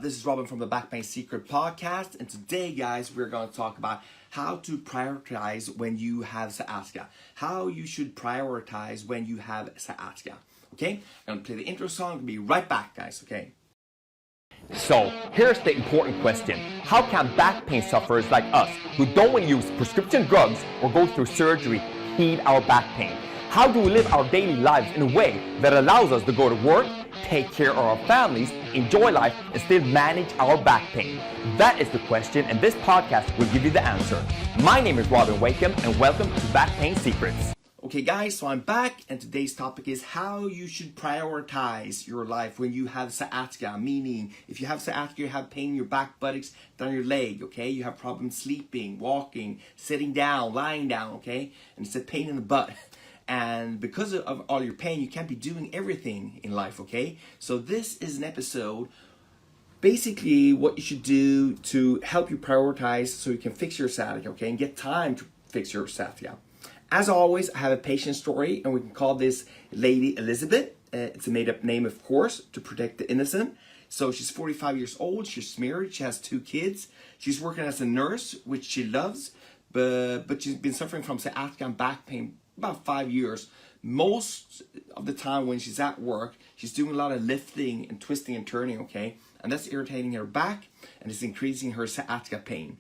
This is Robin from the Back Pain Secret podcast, and today, guys, we're going to talk about how to prioritize when you have sciatica. How you should prioritize when you have sciatica. Okay, I'm going to play the intro song. I'll be right back, guys. Okay. So, here's the important question. How can back pain sufferers like us, who don't want to use prescription drugs or go through surgery, heal our back pain? How do we live our daily lives in a way that allows us to go to work, take care of our families, enjoy life, and still manage our back pain? That is the question, and this podcast will give you the answer. My name is Robin Wakeham, and welcome to Back Pain Secrets. Okay, guys, so I'm back, and today's topic is how you should prioritize your life when you have sciatica. Meaning, if you have sciatica, you have pain in your back, buttocks, down your leg, okay? You have problems sleeping, walking, sitting down, lying down, okay? And it's a pain in the butt. And because of all your pain, you can't be doing everything in life, okay? So this is an episode, basically what you should do to help you prioritize so you can fix your sciatica, okay? And get time to fix your sciatica. As always, I have a patient story, and we can call this lady Elizabeth. It's a made-up name, of course, to protect the innocent. So she's 45 years old, she's married, she has 2 kids. She's working as a nurse, which she loves, but she's been suffering from sciatica and back pain about 5 years. Most of the time when she's at work, she's doing a lot of lifting and twisting and turning, okay? And that's irritating her back, and it's increasing her sciatica pain.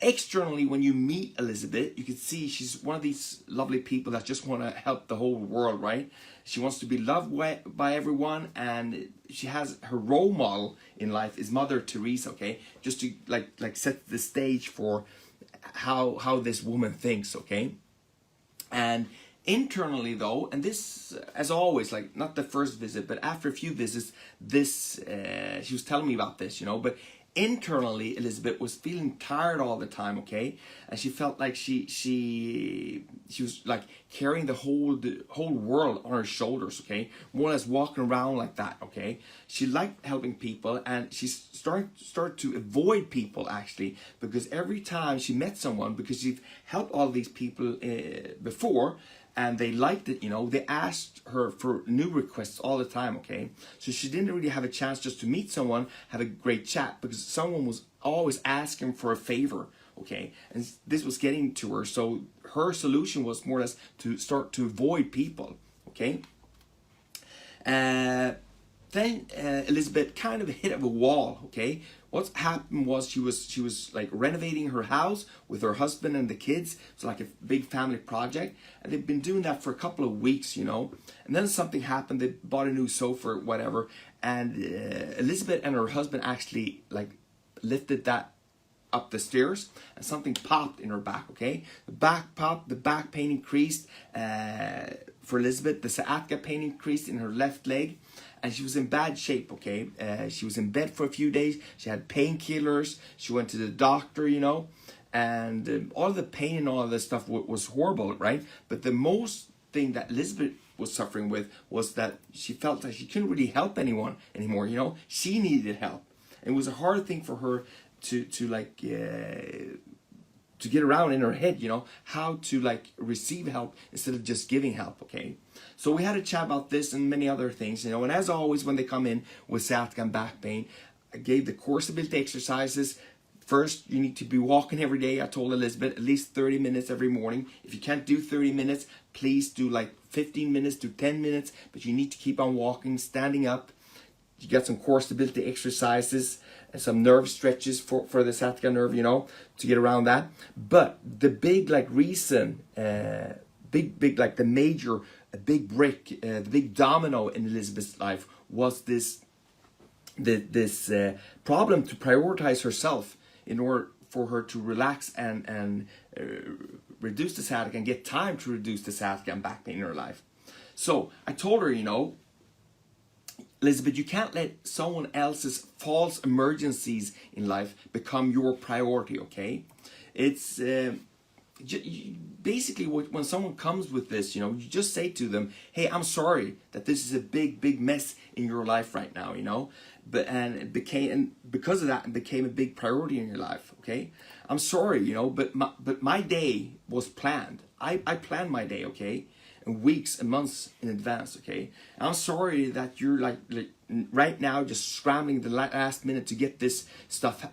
Externally, when you meet Elizabeth, you can see she's one of these lovely people that just want to help the whole world, right? She wants to be loved by everyone, and she has her role model in life is Mother Teresa, okay? Just to like set the stage for how this woman thinks, okay? And internally though, and this, as always, like not the first visit, but after a few visits, she was telling me about this, you know, but internally Elizabeth was feeling tired all the time, okay? And she felt like she was like carrying the whole world on her shoulders, okay? More or less walking around like that, okay? She liked helping people, and she started to avoid people, actually, because every time she met someone, because she'd helped all these people before, and they liked it, you know, they asked her for new requests all the time, okay? So she didn't really have a chance just to meet someone, have a great chat, because someone was always asking for a favor, okay? And this was getting to her, so her solution was more or less to start to avoid people, okay? Then Elizabeth kind of hit a wall, okay? What happened was she was like renovating her house with her husband and the kids. It's like a big family project, and they've been doing that for a couple of weeks, you know. And then something happened. They bought a new sofa or whatever, and Elizabeth and her husband actually like lifted that up the stairs, and something popped in her back, okay? The back popped, the back pain increased for Elizabeth. The sciatica pain increased in her left leg, and she was in bad shape, okay? She was in bed for a few days. She had painkillers. She went to the doctor, you know, and all the pain and all of this stuff was horrible, right? But the most thing that Elizabeth was suffering with was that she felt like she couldn't really help anyone anymore, you know? She needed help. It was a hard thing for her to get around in her head, you know, how to like receive help instead of just giving help, okay? So we had a chat about this and many other things, you know, and as always when they come in with sciatica and back pain, I gave the Courseability exercises. First, you need to be walking every day. I told Elizabeth at least 30 minutes every morning. If you can't do 30 minutes, please do like 15 minutes to 10 minutes, but you need to keep on walking, standing up. You got some Courseability exercises and some nerve stretches for the sciatica nerve, you know, to get around that. But the big like reason, big like the major, big brick, the big domino in Elizabeth's life was this problem to prioritize herself in order for her to relax and reduce the sciatica and get time to reduce the sciatica and back pain in her life. So I told her, you know, Elizabeth, you can't let someone else's false emergencies in life become your priority, okay? It's basically when someone comes with this, you know, you just say to them, hey, I'm sorry that this is a big mess in your life right now, you know? Because of that, it became a big priority in your life, okay? I'm sorry, you know, but my day was planned. I planned my day, okay? and weeks and months in advance, okay? And I'm sorry that you're like right now just scrambling the last minute to get this stuff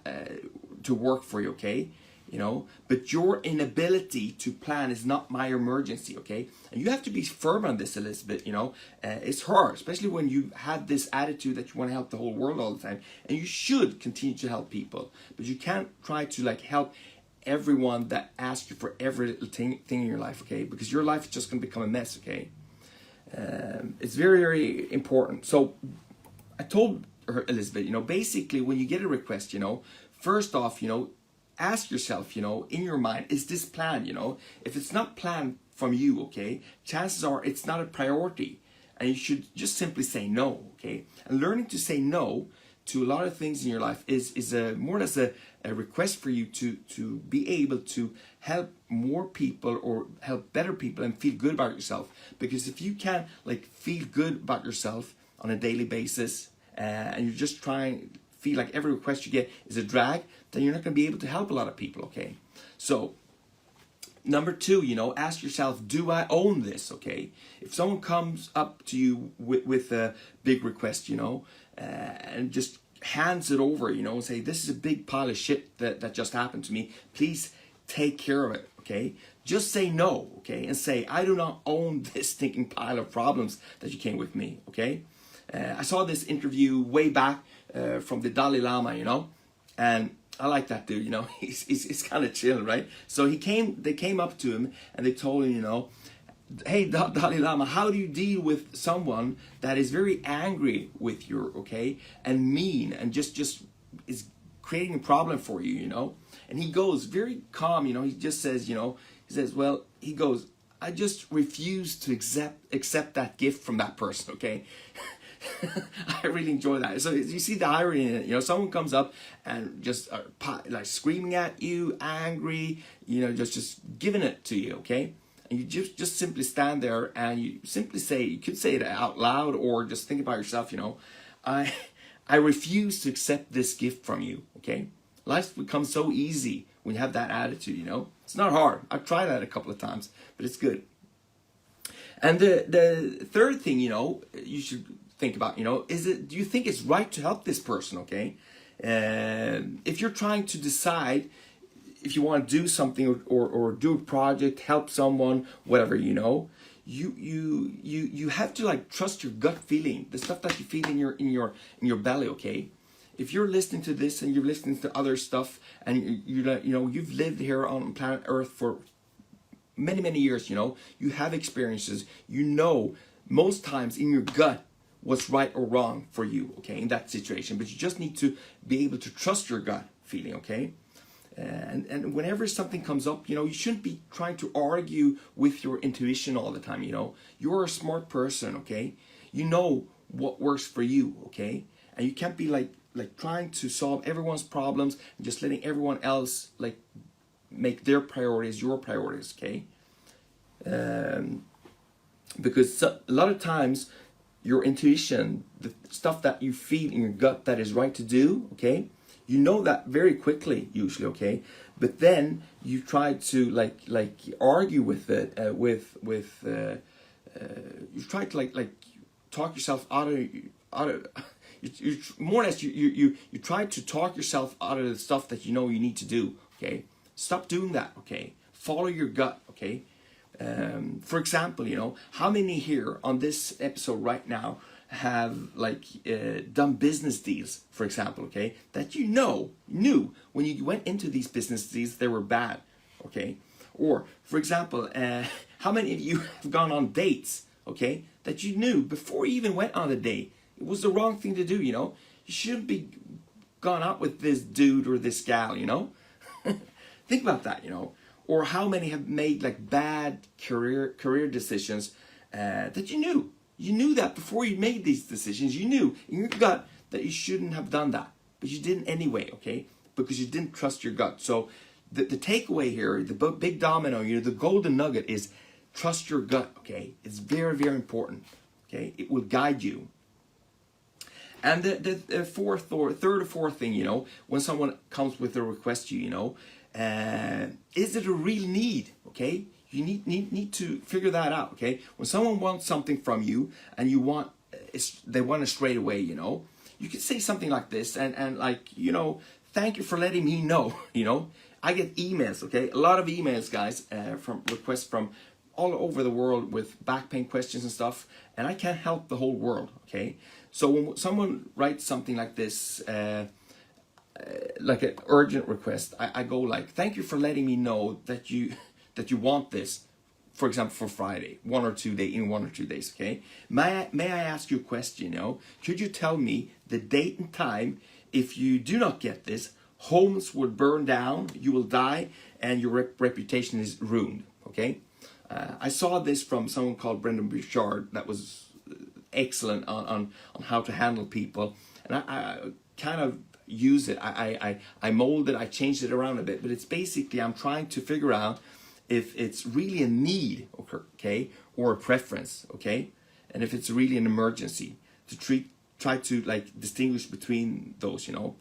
to work for you, okay? You know, but your inability to plan is not my emergency, okay? And you have to be firm on this, Elizabeth, you know. It's hard, especially when you have this attitude that you want to help the whole world all the time. And you should continue to help people, but you can't try to like help everyone that asks you for every little thing in your life, okay? Because your life is just going to become a mess, okay? It's very, very important. So I told her, Elizabeth, you know, basically when you get a request, you know, first off, you know, ask yourself, you know, in your mind, is this planned, you know? If it's not planned from you, okay, chances are it's not a priority. And you should just simply say no, okay? And learning to say no to a lot of things in your life is more or less a request for you to be able to help more people or help better people and feel good about yourself. Because if you can't like feel good about yourself on a daily basis and you're just trying feel like every request you get is a drag, then you're not going to be able to help a lot of people, okay? So number 2, you know, ask yourself, do I own this, okay? If someone comes up to you with a big request, you know, and just hands it over, you know, and say, this is a big pile of shit that just happened to me, please take care of it, okay? Just say no, okay? And say, I do not own this stinking pile of problems that you came with me, okay? I saw this interview way back from the Dalai Lama, you know, and I like that dude, you know. He's kind of chill, right? So they came up to him and they told him, you know, hey, Dalai Lama, how do you deal with someone that is very angry with you, okay, and mean and just is creating a problem for you, you know? And he goes very calm, you know. He just says, you know, he says, well, he goes, I just refuse to accept that gift from that person, okay? I really enjoy that. So you see the irony in it, you know. Someone comes up and just like screaming at you, angry, you know, just giving it to you, okay? And you just simply stand there and you simply say, you could say it out loud or just think about yourself, you know, I refuse to accept this gift from you, okay? Life becomes so easy when you have that attitude, you know. It's not hard. I've tried that a couple of times, but it's good. And the third thing, you know, you should think about, you know, do you think it's right to help this person, okay? If you're trying to decide if you want to do something or do a project, help someone, whatever, you know, you have to like trust your gut feeling, the stuff that you feel in your belly, okay? If you're listening to this and you're listening to other stuff and you know you've lived here on planet Earth for many years, you know, you have experiences, you know most times in your gut what's right or wrong for you, okay, in that situation. But you just need to be able to trust your gut feeling, okay? And whenever something comes up, you know, you shouldn't be trying to argue with your intuition all the time, you know. You're a smart person, okay? You know what works for you, okay? And you can't be like trying to solve everyone's problems and just letting everyone else like make their priorities your priorities, okay? Because a lot of times your intuition, the stuff that you feel in your gut that is right to do, okay, you know that very quickly usually, okay, but then you try to like argue with it you try to like talk yourself out of you more or less you try to talk yourself out of the stuff that you know you need to do, okay? Stop doing that, okay? Follow your gut, okay? For example, you know, how many here on this episode right now have like done business deals, for example, okay, that you knew when you went into these business deals they were bad, okay? Or for example, how many of you have gone on dates, okay, that you knew before you even went on the date it was the wrong thing to do, you know? You shouldn't be gone out with this dude or this gal, you know? Think about that, you know? Or how many have made like bad career decisions that you knew. You knew that before you made these decisions. You knew in your gut that you shouldn't have done that. But you didn't anyway, okay? Because you didn't trust your gut. So the takeaway here, the big domino, you know, the golden nugget is trust your gut, okay? It's very, very important, okay? It will guide you. And the third or fourth thing, you know, when someone comes with a request to you, you know, is it a real need, okay? You need to figure that out, okay? When someone wants something from you and they want it straight away, you know, you can say something like this and like, you know, thank you for letting me know, you know. I get emails, okay? A lot of emails, guys, from requests from all over the world with back pain questions and stuff, and I can't help the whole world, okay? So when someone writes something like this, like an urgent request, I go like, thank you for letting me know that you want this, for example, for Friday, 1 or 2 days, in 1 or 2 days, okay? May I ask you a question, you know? Could you tell me the date and time? If you do not get this, homes will burn down, you will die, and your reputation is ruined, okay? I saw this from someone called Brendan Bouchard that was excellent on how to handle people, and I kind of use it. I mold it, I changed it around a bit, but it's basically I'm trying to figure out if it's really a need, okay, or a preference, okay, and if it's really an emergency, to try to like distinguish between those, you know.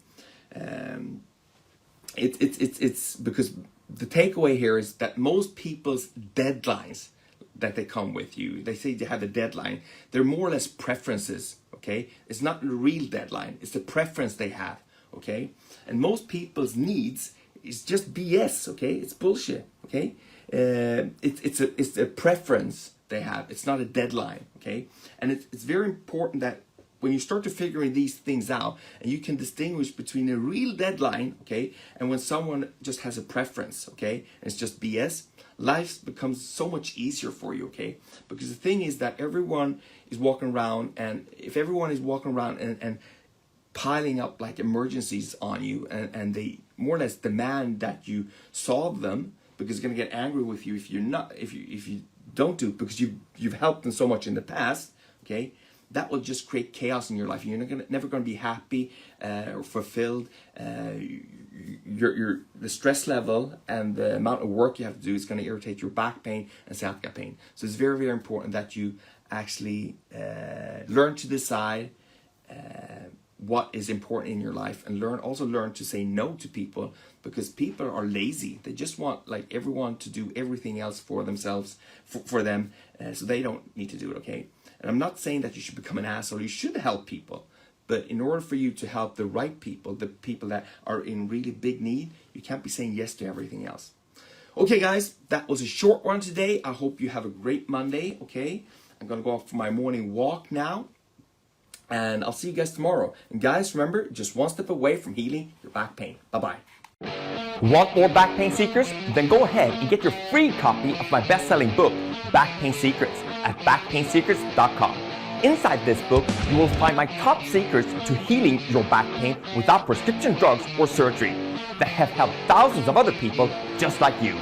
It's because the takeaway here is that most people's deadlines that they come with you, they say they have a deadline, they're more or less preferences, okay? It's not the real deadline, it's the preference they have, okay? And most people's needs is just BS, okay? It's bullshit, okay? It's a preference they have, it's not a deadline, okay? And it's very important that when you start to figuring these things out and you can distinguish between a real deadline, okay, and when someone just has a preference, okay, and it's just BS, life becomes so much easier for you, okay? Because the thing is that everyone is walking around, and if everyone is walking around and piling up like emergencies on you, and they more or less demand that you solve them, because they're gonna get angry with you if you don't do it, because you've helped them so much in the past, okay? That will just create chaos in your life. You're never going to be happy or fulfilled. The stress level and the amount of work you have to do is going to irritate your back pain and sciatica pain. So it's very, very important that you actually learn to decide what is important in your life, and also learn to say no to people, because people are lazy. They just want like everyone to do everything else for themselves, for them, so they don't need to do it, okay? And I'm not saying that you should become an asshole. You should help people. But in order for you to help the right people, the people that are in really big need, you can't be saying yes to everything else. Okay, guys, that was a short one today. I hope you have a great Monday, okay? I'm going to go off for my morning walk now. And I'll see you guys tomorrow. And guys, remember, just one step away from healing your back pain. Bye-bye. Want more back pain secrets? Then go ahead and get your free copy of my best-selling book, Back Pain Secrets, at backpainsecrets.com. Inside this book, you will find my top secrets to healing your back pain without prescription drugs or surgery that have helped thousands of other people just like you.